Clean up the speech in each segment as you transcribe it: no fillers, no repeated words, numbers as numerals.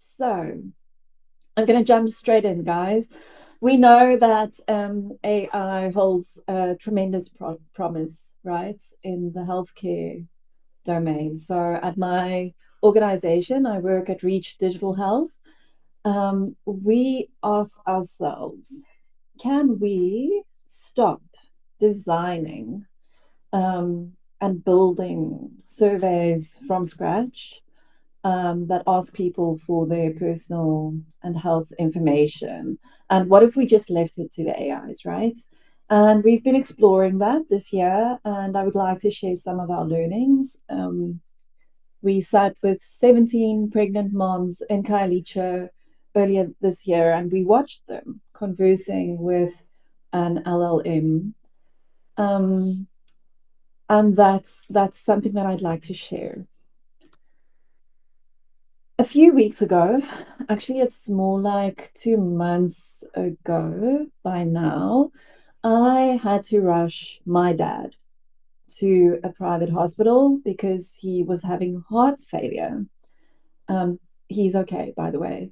So I'm going to jump straight in, guys. We know that AI holds a tremendous promise, right, in the healthcare domain. So at my organization, I work at Reach Digital Health. We ask ourselves, can we stop designing and building surveys from scratch that ask people for their personal and health information? And what if we just left it to the AIs, right? And we've been exploring that this year, and I would like to share some of our learnings. We sat with 17 pregnant moms in Kailicha earlier this year, and we watched them conversing with an LLM. Um, and that's something that I'd like to share. A few weeks ago, actually, it's more like 2 months ago by now, I had to rush my dad to a private hospital because he was having heart failure. Um, he's okay, by the way.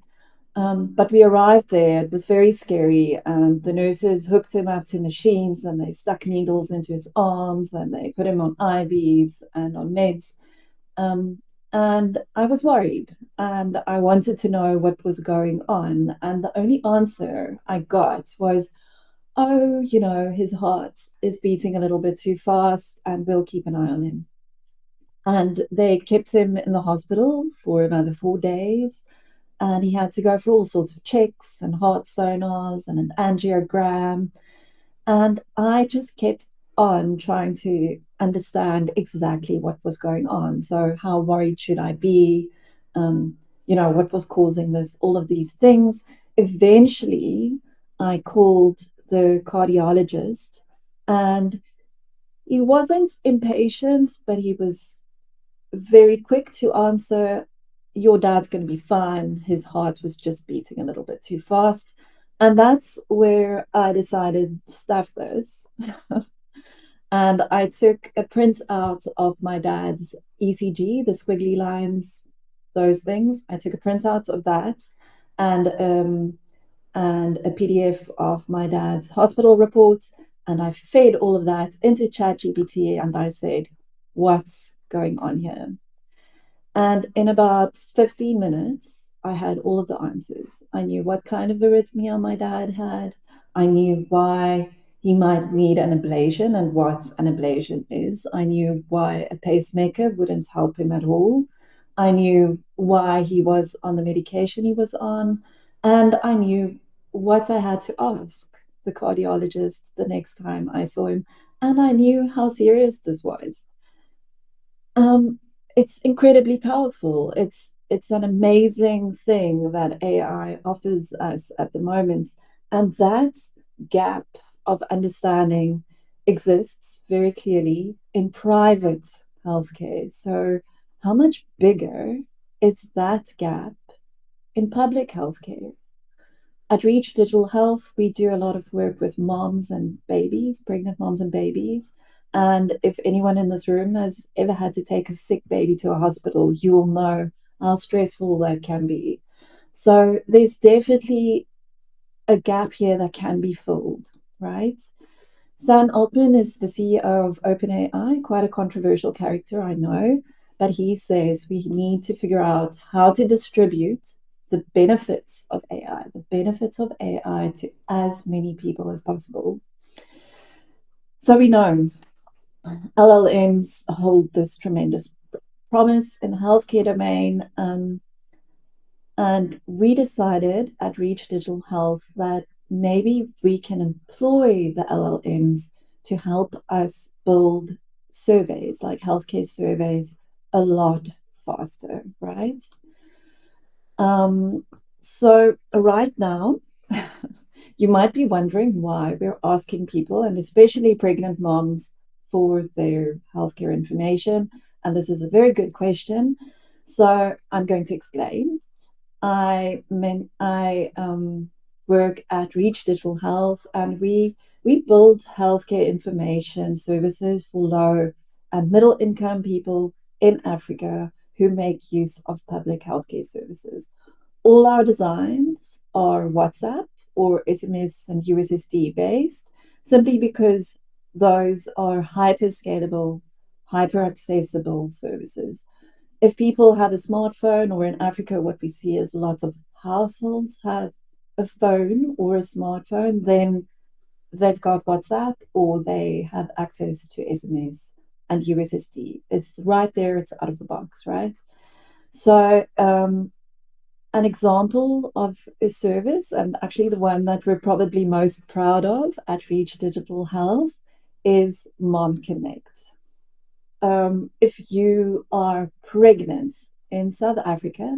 But we arrived there. It was very scary. And the nurses hooked him up to machines and they stuck needles into his arms and they put him on IVs and on meds. Um, and I was worried and I wanted to know what was going on. And the only answer I got was, oh, his heart is beating a little bit too fast and we'll keep an eye on him. And they kept him in the hospital for another 4 days. And he had to go for all sorts of checks and heart sonars and an angiogram. And I just kept on trying to understand exactly what was going on. So, how worried should I be? Um, what was causing this, all of these things. Eventually, I called the cardiologist, and he wasn't impatient, but he was very quick to answer, your dad's going to be fine. His heart was just beating a little bit too fast. And that's where I decided, stuff this. And I took a print out of my dad's ECG, the squiggly lines, those things. I took a printout of that and a PDF of my dad's hospital report. And I fed all of that into ChatGPT and I said, what's going on here? And in about 15 minutes, I had all of the answers. I knew what kind of arrhythmia my dad had. I knew why he might need an ablation and what an ablation is. I knew why a pacemaker wouldn't help him at all. I knew why he was on the medication he was on. And I knew what I had to ask the cardiologist the next time I saw him. And I knew how serious this was. Um, it's incredibly powerful. It's an amazing thing that AI offers us at the moment, and that gap of understanding exists very clearly in private healthcare. So, how much bigger is that gap in public healthcare? At Reach Digital Health, we do a lot of work with moms and babies, pregnant moms and babies. And if anyone in this room has ever had to take a sick baby to a hospital, you will know how stressful that can be. So there's definitely a gap here that can be filled, right? Sam Altman is the CEO of OpenAI, quite a controversial character, I know, but he says we need to figure out how to distribute the benefits of AI to as many people as possible. So we know LLMs hold this tremendous promise in the healthcare domain. And we decided at Reach Digital Health that maybe we can employ the LLMs to help us build surveys, like healthcare surveys, a lot faster, right? Um, so, right now, you might be wondering why we're asking people, and especially pregnant moms, for their healthcare information. And this is a very good question. So, I'm going to explain. I work at Reach Digital Health, and we build healthcare information services for low and middle income people in Africa who make use of public healthcare services. All our designs are WhatsApp or SMS and USSD based, simply because those are hyper scalable, hyper accessible services. If people have a smartphone, or in Africa, what we see is lots of households have a phone or a smartphone, then they've got WhatsApp or they have access to SMS and USSD. It's right there, it's out of the box, right? So, an example of a service, and actually the one that we're probably most proud of at Reach Digital Health, is Mom Connect. If you are pregnant in South Africa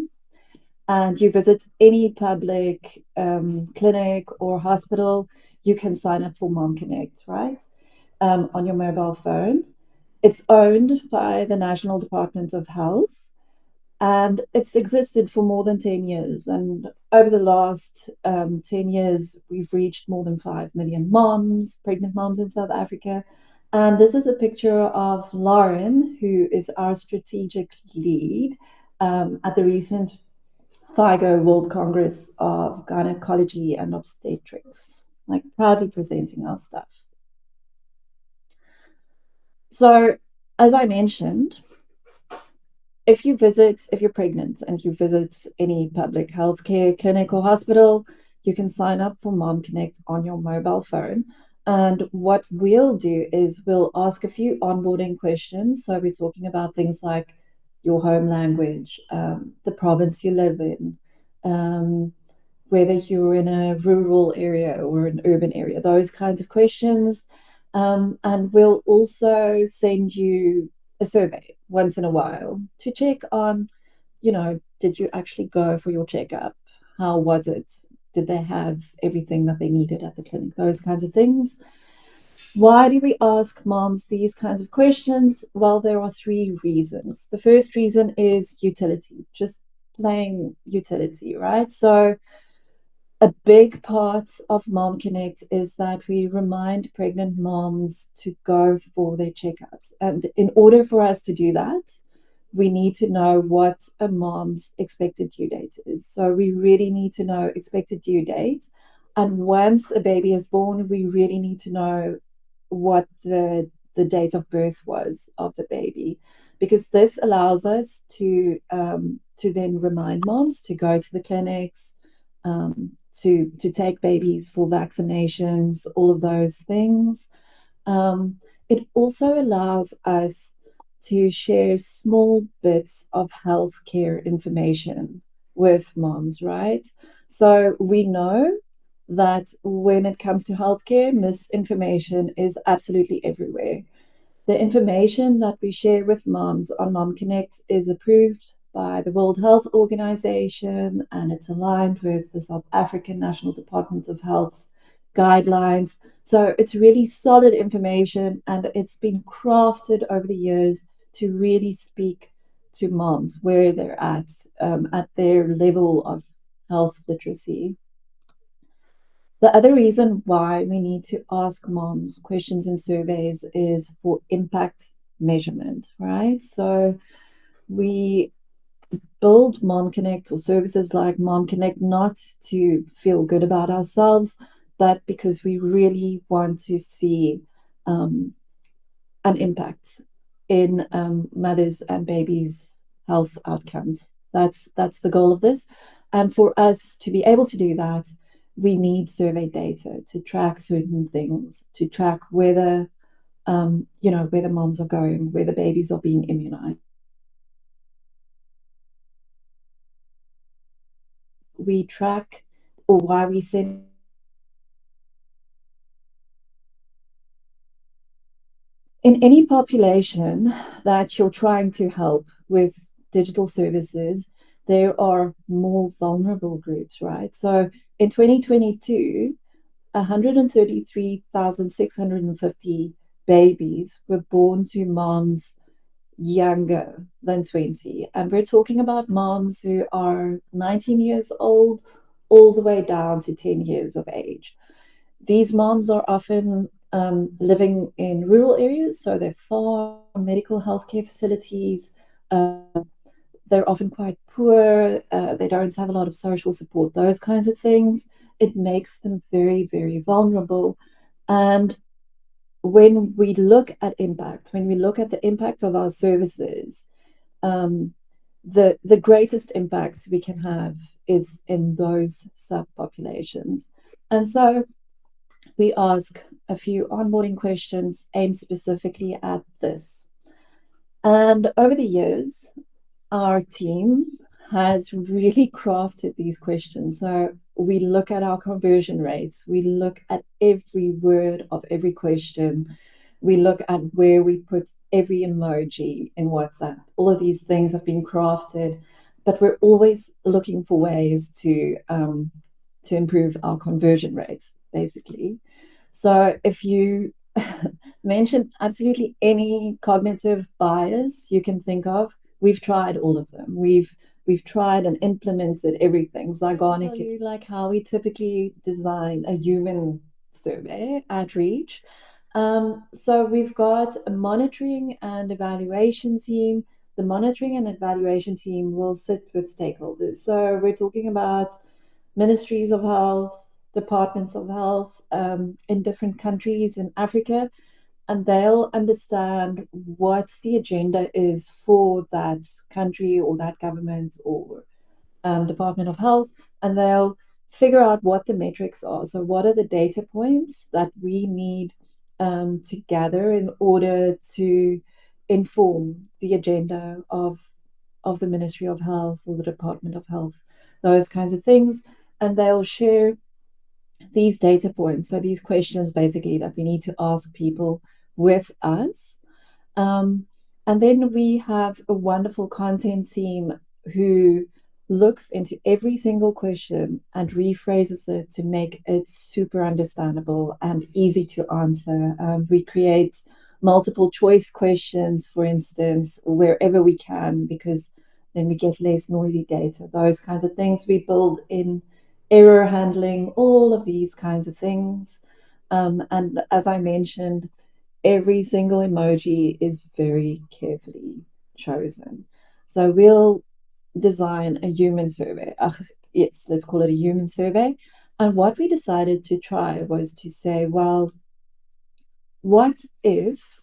and you visit any public clinic or hospital, you can sign up for Mom Connect, right? On your mobile phone. It's owned by the National Department of Health, and it's existed for more than 10 years. And over the last 10 years, we've reached more than 5 million moms, pregnant moms in South Africa. And this is a picture of Lauren, who is our strategic lead at the recent FIGO World Congress of Gynecology and Obstetrics, like proudly presenting our stuff. So, as I mentioned, if you're pregnant and you visit any public healthcare clinic or hospital, you can sign up for Mom Connect on your mobile phone. And what we'll do is we'll ask a few onboarding questions. So we're talking about things like your home language, the province you live in, um, whether you're in a rural area or an urban area, those kinds of questions. And we'll also send you a survey once in a while to check on, did you actually go for your checkup? How was it? Did they have everything that they needed at the clinic? Those kinds of things. Why do we ask moms these kinds of questions? Well, there are three reasons. The first reason is utility, just plain utility, right? So a big part of Mom Connect is that we remind pregnant moms to go for their checkups. And in order for us to do that, we need to know what a mom's expected due date is. So we really need to know expected due date. And once a baby is born, we really need to know what the date of birth was of the baby, because this allows us to then remind moms to go to the clinics, to take babies for vaccinations, all of those things. It also allows us to share small bits of healthcare information with moms, right? So we know that when it comes to healthcare, misinformation is absolutely everywhere. The information that we share with moms on Mom Connect is approved by the World Health Organization, and it's aligned with the South African National Department of Health's guidelines. So it's really solid information, and it's been crafted over the years to really speak to moms where they're at their level of health literacy. The other reason why we need to ask moms questions in surveys is for impact measurement, right? So we build Mom Connect or services like Mom Connect not to feel good about ourselves, but because we really want to see an impact in mothers and babies' health outcomes. That's the goal of this. And for us to be able to do that, we need survey data to track certain things, to track whether where the moms are going, where the babies are being immunized. We track, or why we send in any population that you're trying to help with digital services, there are more vulnerable groups, right? So in 2022, 133,650 babies were born to moms younger than 20. And we're talking about moms who are 19 years old all the way down to 10 years of age. These moms are often living in rural areas, so they're far from medical healthcare facilities. they're often quite poor, they don't have a lot of social support, those kinds of things. It makes them very, very vulnerable. And when we look at impact, when we look at the impact of our services, um, the greatest impact we can have is in those subpopulations. And so we ask a few onboarding questions aimed specifically at this. And over the years, our team has really crafted these questions. So we look at our conversion rates, we look at every word of every question, we look at where we put every emoji in WhatsApp. All of these things have been crafted, but we're always looking for ways to improve our conversion rates, basically. So if you mention absolutely any cognitive bias you can think of, we've tried all of them. We've tried and implemented everything. Zygonic, you like how we typically design a human survey at Reach. So we've got a monitoring and evaluation team. The monitoring and evaluation team will sit with stakeholders. So we're talking about ministries of health, departments of health in different countries in Africa, and they'll understand what the agenda is for that country or that government or Department of Health, and they'll figure out what the metrics are. So, what are the data points that we need to gather in order to inform the agenda of the Ministry of Health or the Department of Health, those kinds of things, and they'll share these data points, so these questions basically that we need to ask people with us. Um, and then we have a wonderful content team who looks into every single question and rephrases it to make it super understandable and easy to answer. We create multiple choice questions, for instance, wherever we can, because then we get less noisy data, those kinds of things. We build in error handling, all of these kinds of things. And as I mentioned, every single emoji is very carefully chosen. So we'll design a human survey. Yes, let's call it a human survey. And what we decided to try was to say, well, what if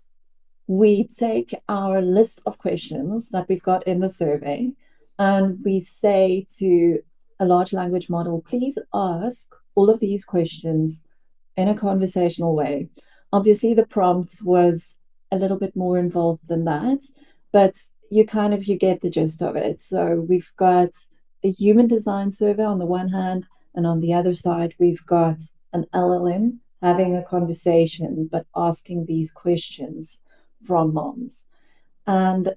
we take our list of questions that we've got in the survey and we say to a large language model, please ask all of these questions in a conversational way. Obviously, the prompt was a little bit more involved than that, but you get the gist of it. So we've got a human design survey on the one hand, and on the other side, we've got an LLM having a conversation but asking these questions from moms. And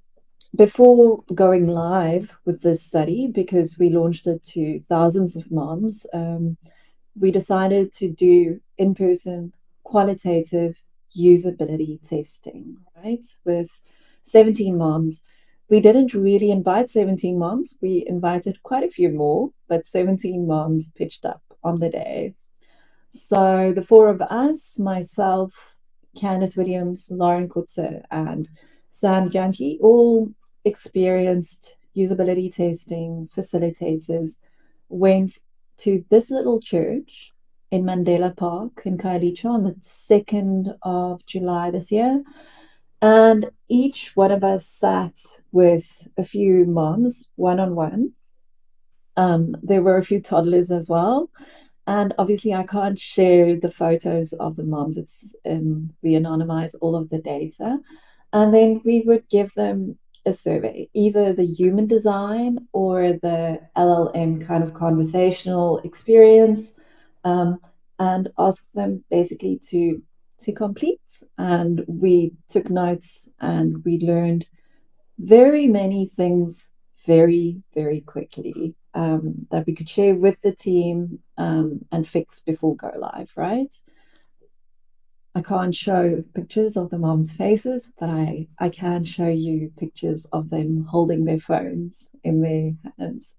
before going live with this study, because we launched it to thousands of moms, we decided to do in person qualitative usability testing, right? With 17 moms. We didn't really invite 17 moms, we invited quite a few more, but 17 moms pitched up on the day. So the four of us, myself, Candice Williams, Lauren Kutzer, and Sam Janji, all experienced usability testing facilitators, went to this little church in Mandela Park in Khayelitsha on the 2nd of July this year. And each one of us sat with a few moms one on one. There were a few toddlers as well. And obviously, I can't share the photos of the moms. It's we anonymize all of the data, and then we would give them a survey, either the human design or the LLM kind of conversational experience, and ask them basically to complete. And we took notes and we learned very many things very, very quickly that we could share with the team and fix before go live, right? I can't show pictures of the moms' faces, but I can show you pictures of them holding their phones in their hands.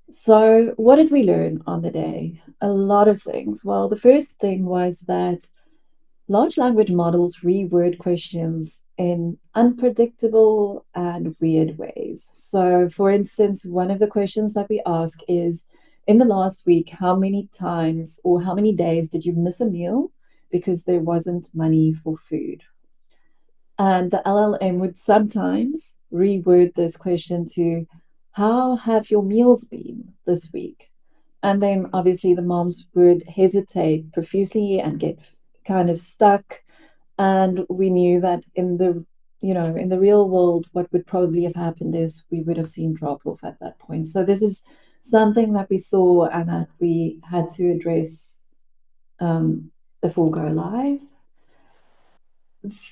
So, what did we learn on the day? A lot of things. Well, the first thing was that large language models reword questions in unpredictable and weird ways. So, for instance, one of the questions that we ask is, in the last week, how many times or how many days did you miss a meal because there wasn't money for food? And the LLM would sometimes reword this question to, how have your meals been this week? And then obviously the moms would hesitate profusely and get kind of stuck. And we knew that in the real world, what would probably have happened is we would have seen drop off at that point. So this is something that we saw and that we had to address before go live.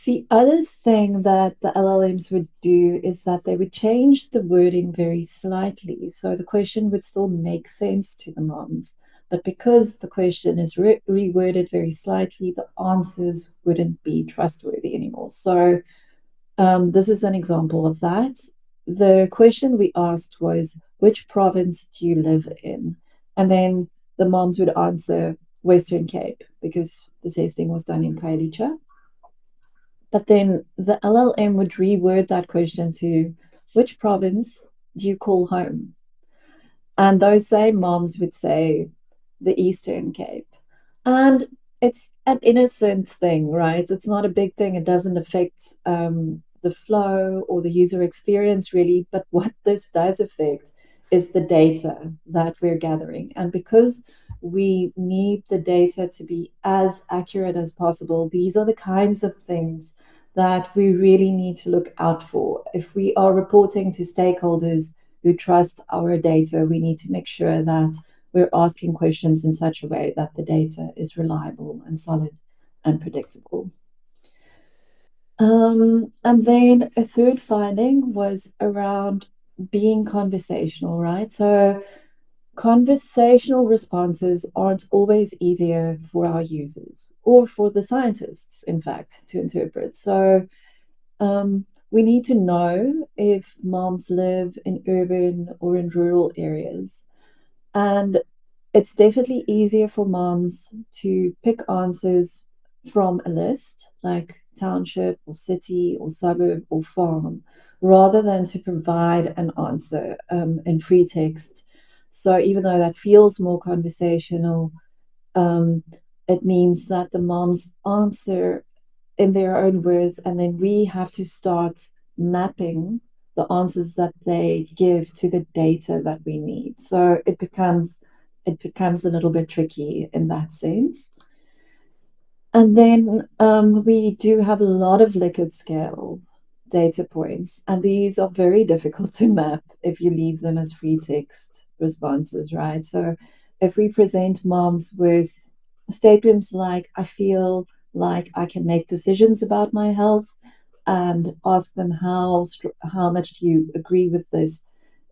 The other thing that the LLMs would do is that they would change the wording very slightly. So the question would still make sense to the moms, but because the question is reworded very slightly, the answers wouldn't be trustworthy anymore. So this is an example of that. The question we asked was, which province do you live in? And then the moms would answer Western Cape because the testing was done in Khayelitsha. But then the LLM would reword that question to, which province do you call home? And those same moms would say the Eastern Cape. And it's an innocent thing, right? It's not a big thing. It doesn't affect the flow or the user experience really. But what this does affect is the data that we're gathering. And because we need the data to be as accurate as possible, these are the kinds of things that we really need to look out for. If we are reporting to stakeholders who trust our data, we need to make sure that we're asking questions in such a way that the data is reliable and solid and predictable. And then a third finding was around being conversational, right? So conversational responses aren't always easier for our users or for the scientists, in fact, to interpret. So we need to know if moms live in urban or in rural areas. And it's definitely easier for moms to pick answers from a list, like township or city or suburb or farm, rather than to provide an answer in free text. So even though that feels more conversational, um, it means that the moms answer in their own words, and then we have to start mapping the answers that they give to the data that we need. So it becomes a little bit tricky in that sense. And then we do have a lot of Likert scale data points, and these are very difficult to map if you leave them as free text responses, right? So if we present moms with statements like, I feel like I can make decisions about my health, and ask them how much do you agree with this?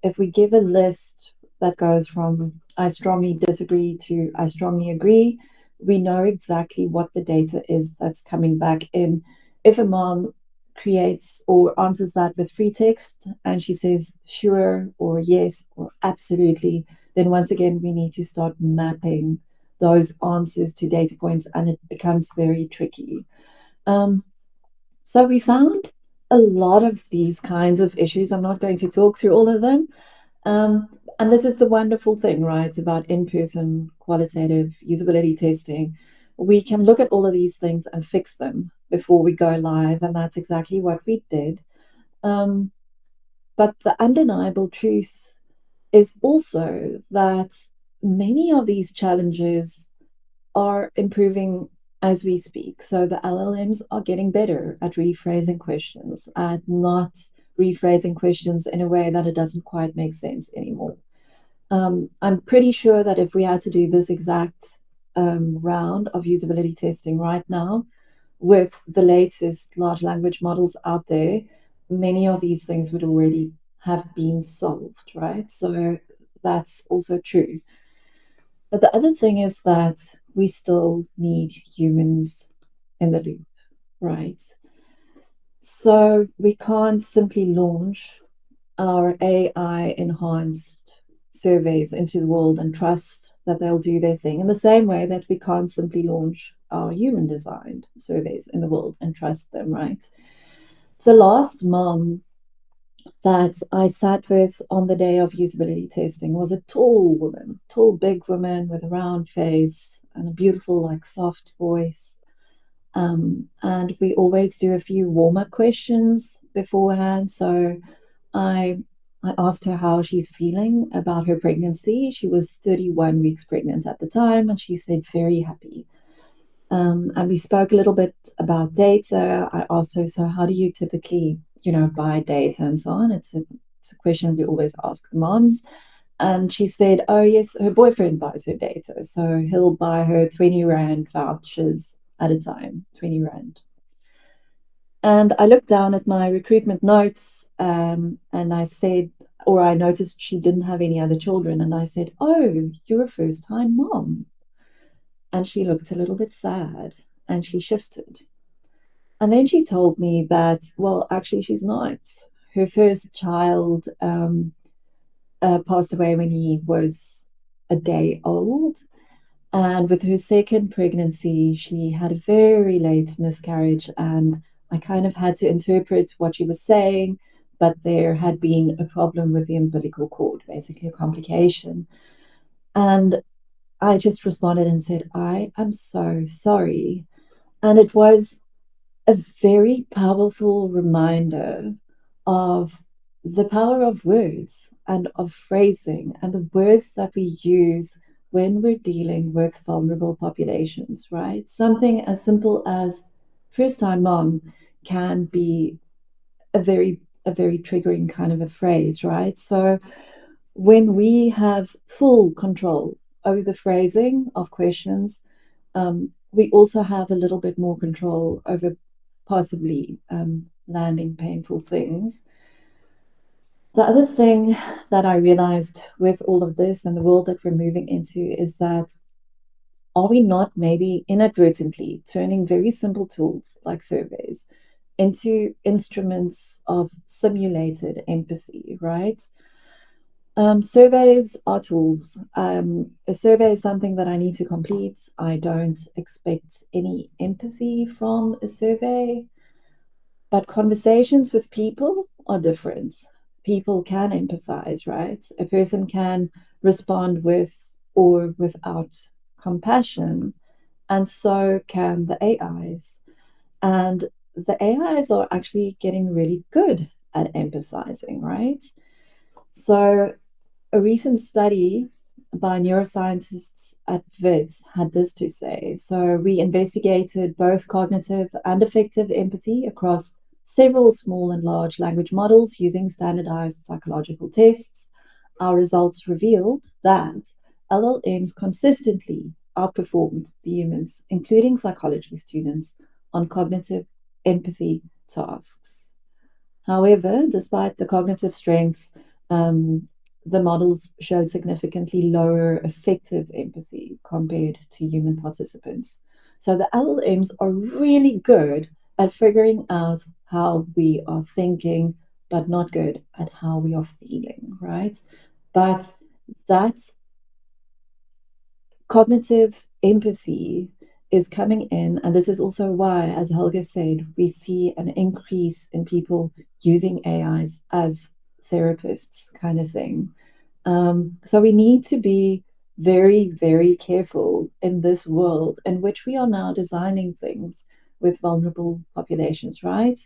If we give a list that goes from I strongly disagree to I strongly agree, we know exactly what the data is that's coming back in. If a mom creates or answers that with free text and she says sure or yes or absolutely, then once again we need to start mapping those answers to data points, and it becomes very tricky. Um, so we found a lot of these kinds of issues. I'm not going to talk through all of them. And this is the wonderful thing, right, about in-person qualitative usability testing. We can look at all of these things and fix them before we go live, and that's exactly what we did. Um, but the undeniable truth is also that many of these challenges are improving as we speak. So the LLMs are getting better at rephrasing questions, at not rephrasing questions in a way that it doesn't quite make sense anymore. I'm pretty sure that if we had to do this exact round of usability testing right now with the latest large language models out there, many of these things would already have been solved, right? So that's also true. But the other thing is that we still need humans in the loop, right? So we can't simply launch our AI enhanced surveys into the world and trust that they'll do their thing in the same way that we can't simply launch our human designed surveys in the world and trust them, right? The last mom that I sat with on the day of usability testing was a tall woman, tall, big woman with a round face and a beautiful, like, soft voice. And we always do a few warm-up questions beforehand. So I I asked her how she's feeling about her pregnancy. She was 31 weeks pregnant at the time, and she said very happy. And we spoke a little bit about data. I asked her, so how do you typically, buy data and so on? It's a question we always ask the moms. And she said, oh, yes, her boyfriend buys her data. So he'll buy her 20 Rand vouchers at a time, 20 Rand. And I looked down at my recruitment notes, and I said, or I noticed she didn't have any other children. And I said, oh, you're a first time mom. And she looked a little bit sad and she shifted. And then she told me that, well, actually, she's not. Her first child passed away when he was a day old. And with her second pregnancy, she had a very late miscarriage. And I kind of had to interpret what she was saying, but there had been a problem with the umbilical cord, basically a complication. And I just responded and said, I am so sorry. And it was a very powerful reminder of the power of words and of phrasing and the words that we use when we're dealing with vulnerable populations, right? Something as simple as first time mom can be a very triggering kind of a phrase, right? So when we have full control over the phrasing of questions, we also have a little bit more control over possibly landing painful things. The other thing that I realized with all of this and the world that we're moving into is that, are we not maybe inadvertently turning very simple tools like surveys into instruments of simulated empathy, right? Surveys are tools. A survey is something that I need to complete. I don't expect any empathy from a survey, but conversations with people are different. People can empathize, right? A person can respond with or without compassion, and so can the AIs. And the AIs are actually getting really good at empathizing, right? So a recent study by neuroscientists at WITS had this to say. So we investigated both cognitive and affective empathy across several small and large language models using standardized psychological tests. Our results revealed that LLMs consistently outperformed the humans, including psychology students, on cognitive empathy tasks. However, despite the cognitive strengths, the models showed significantly lower effective empathy compared to human participants. So the LLMs are really good at figuring out how we are thinking, but not good at how we are feeling, right? But that cognitive empathy is coming in. And this is also why, as Helga said, we see an increase in people using AIs as therapists, kind of thing. So we need to be very, very careful in this world in which we are now designing things with vulnerable populations, right?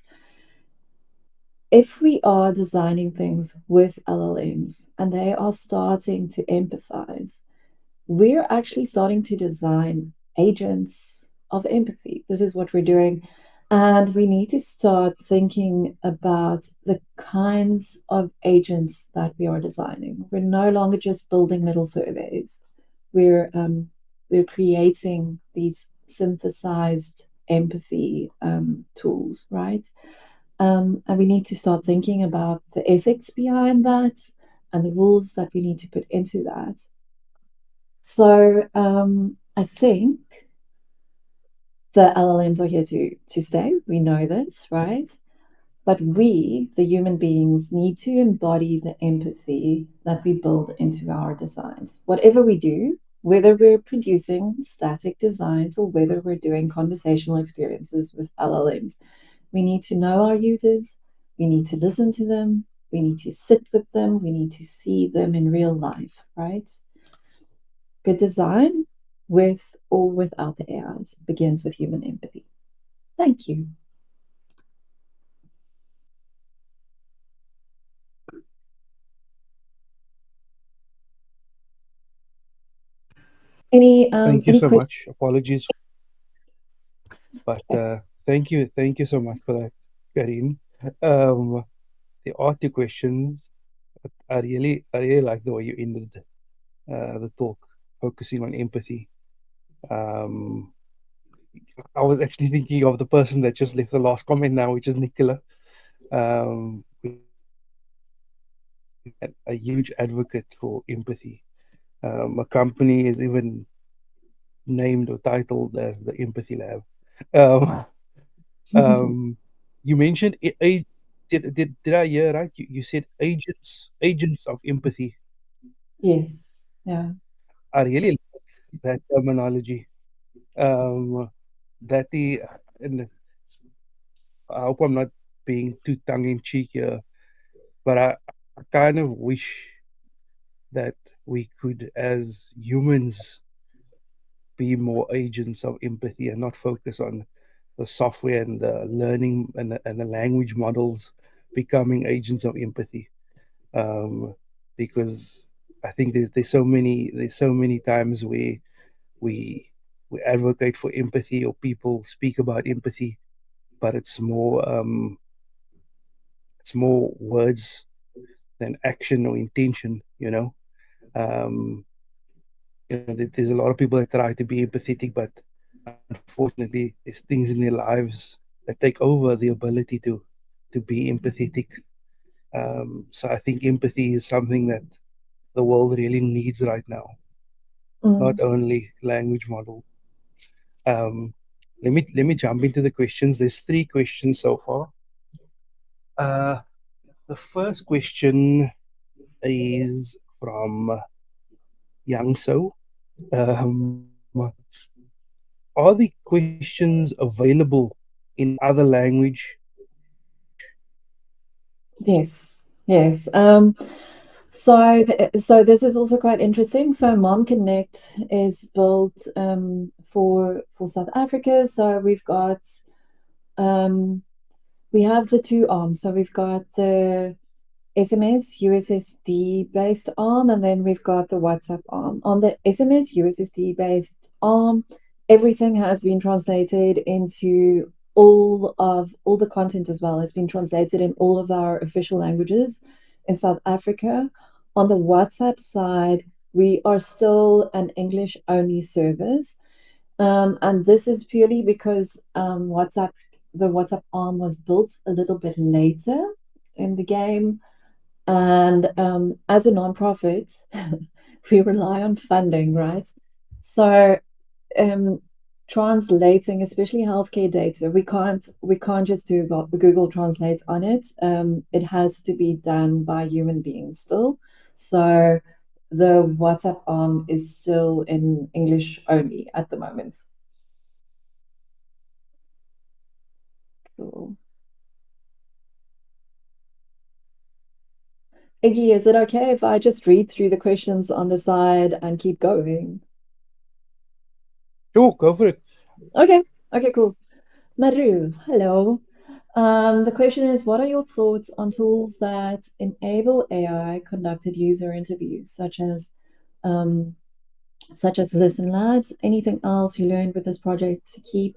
If we are designing things with LLMs and they are starting to empathize, we're actually starting to design agents of empathy. This is what we're doing. And we need to start thinking about the kinds of agents that we are designing. We're no longer just building little surveys. We're creating these synthesized empathy tools, right? And we need to start thinking about the ethics behind that and the rules that we need to put into that. So I think the LLMs are here to stay. We know this, right? But we, the human beings, need to embody the empathy that we build into our designs. Whatever we do, whether we're producing static designs or whether we're doing conversational experiences with LLMs, We need to know our users. We need to listen to them. We need to sit with them. We need to see them in real life, right? Good design, with or without the AIs, begins with human empathy. Thank you. Thank you Any so questions? much. Apologies, but thank you so much for that, Karine. Um, the art to questions. I really like the way you ended the talk, focusing on empathy. Um, I was actually thinking of the person that just left the last comment now, which is Nicola. A huge advocate for empathy. A company is even named or titled as the Empathy Lab. Um, um, you mentioned did I hear right? You said agents of empathy. Yes. Yeah. I really like that terminology. Um, that the and I hope I'm not being too tongue in cheek here, but I kind of wish that we could, as humans, be more agents of empathy and not focus on the software and the learning and the language models becoming agents of empathy. Um, because I think there's so many times where we we advocate for empathy or people speak about empathy, but it's more words than action or intention. There's a lot of people that try to be empathetic, but unfortunately, there's things in their lives that take over the ability to be empathetic. So I think empathy is something that the world really needs right now, Mm. not only language model. Um, let me jump into the questions. There's three questions so far. Uh, the first question is from Yang So. Um, are the questions available in other language? Yes. Yes. So this is also quite interesting. So Mom Connect is built for South Africa. So um we have the two arms. So we've got the SMS USSD based arm, and then we've got the WhatsApp arm. On the SMS USSD based arm, everything has been translated into all the content as well has been translated in all of our official languages in South Africa. On the WhatsApp side, we are still an English only service. And this is purely because the WhatsApp arm was built a little bit later in the game, and as a nonprofit, we rely on funding, right? So um, translating, especially healthcare data, we can't just do Google Translate on it. It has to be done by human beings still. So the WhatsApp arm is still in English only at the moment. Cool. Iggy, is it okay if I just read through the questions on the side and keep going? Sure, go for it. Okay. Okay, cool. Maru, hello. The question is, what are your thoughts on tools that enable AI conducted user interviews, um, such as Listen Labs? Anything else you learned with this project to keep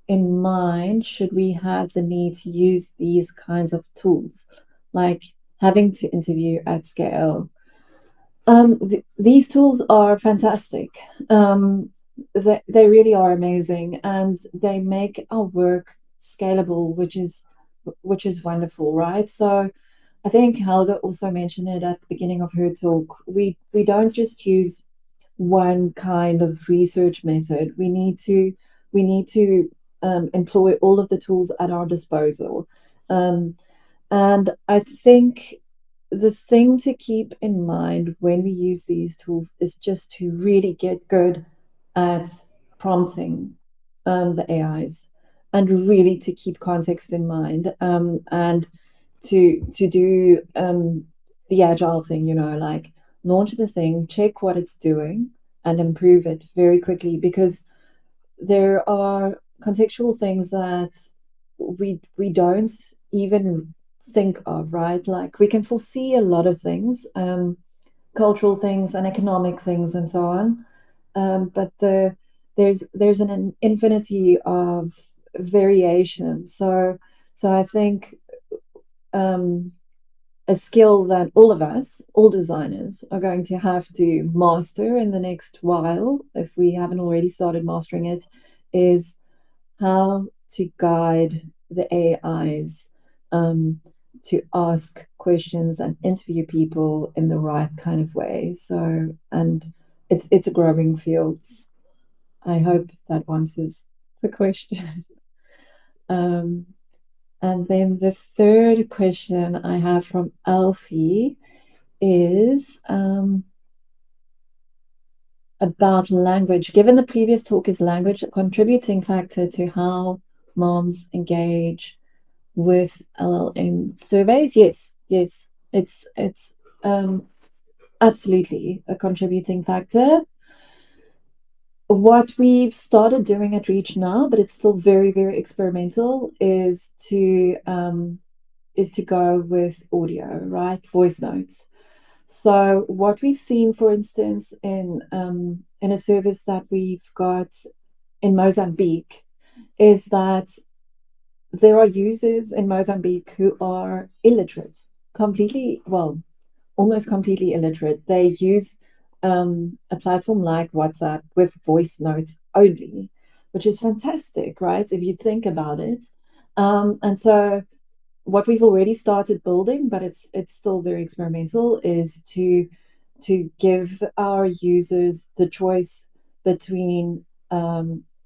in mind should we have the need to use these kinds of tools, like having to interview at scale? These tools are fantastic. They really are amazing, and they make our work scalable, which is wonderful, right? So I think Helga also mentioned it at the beginning of her talk. We don't just use one kind of research method. We need to employ all of the tools at our disposal. Um, and I think the thing to keep in mind when we use these tools is just to really get good at prompting the AIs. and really to keep context in mind, and to do the agile thing, like launch the thing, check what it's doing, and improve it very quickly, because there are contextual things that we don't even think of, right? Like we can foresee a lot of things, cultural things and economic things and so on, but there's an infinity of variation. So I think um, a skill that all of us, all designers, are going to have to master in the next while, if we haven't already started mastering it, is how to guide the AIs, to ask questions and interview people in the right kind of way. So, and it's a growing field. I hope that answers the question. Um, and then the third question I have from Alfie is about language. Given the previous talk, is language a contributing factor to how moms engage with LLM surveys? Yes, yes, it's absolutely a contributing factor. What we've started doing at Reach now, but it's still very, very experimental, is to go with audio, right? Voice notes. So what we've seen, for instance, in a service that we've got in Mozambique, is that there are users in Mozambique who are illiterate, completely, well, almost completely illiterate. They use a platform like WhatsApp with voice notes only, which is fantastic, right? If you think about it. And so what we've already started building, but it's still very experimental, is to give our users the choice between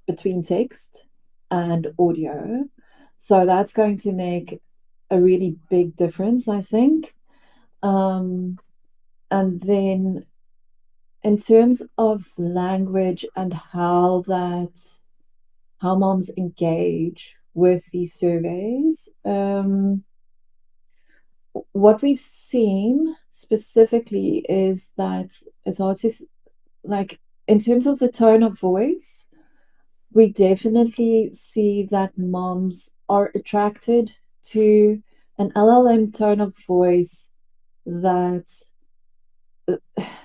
between text and audio. So that's going to make a really big difference, I think. And then in terms of language and how moms engage with these surveys, what we've seen specifically is that it's hard to like, in terms of the tone of voice, we definitely see that moms are attracted to an LLM tone of voice that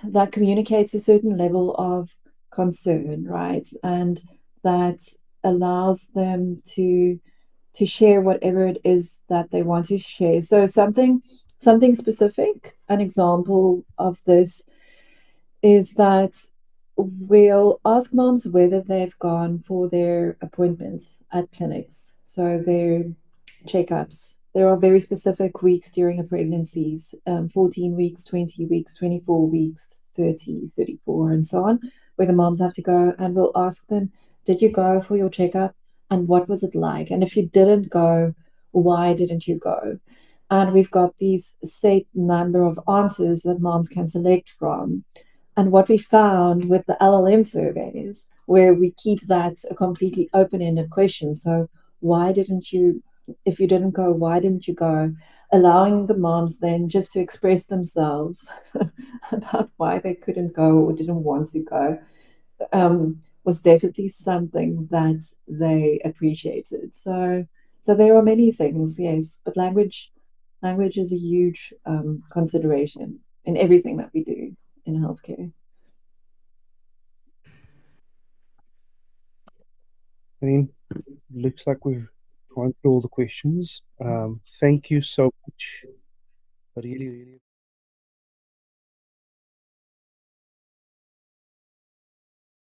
that communicates a certain level of concern, right? And that allows them to share whatever it is that they want to share. So something specific. An example of this is that we'll ask moms whether they've gone for their appointments at clinics, so their checkups. There are very specific weeks during a pregnancy, 14 weeks, 20 weeks, 24 weeks, 30, 34, and so on, where the moms have to go, and we'll ask them, did you go for your checkup? And what was it like? And if you didn't go, why didn't you go? And we've got these set number of answers that moms can select from. And what we found with the LLM surveys, where we keep that a completely open ended question. So, why didn't you, if you didn't go, why didn't you go? Allowing the moms then just to express themselves about why they couldn't go or didn't want to go, was definitely something that they appreciated. So there are many things, yes, but language is a huge consideration in everything that we do in healthcare. I mean, looks like we've gone through all the questions. Thank you so much. I really, really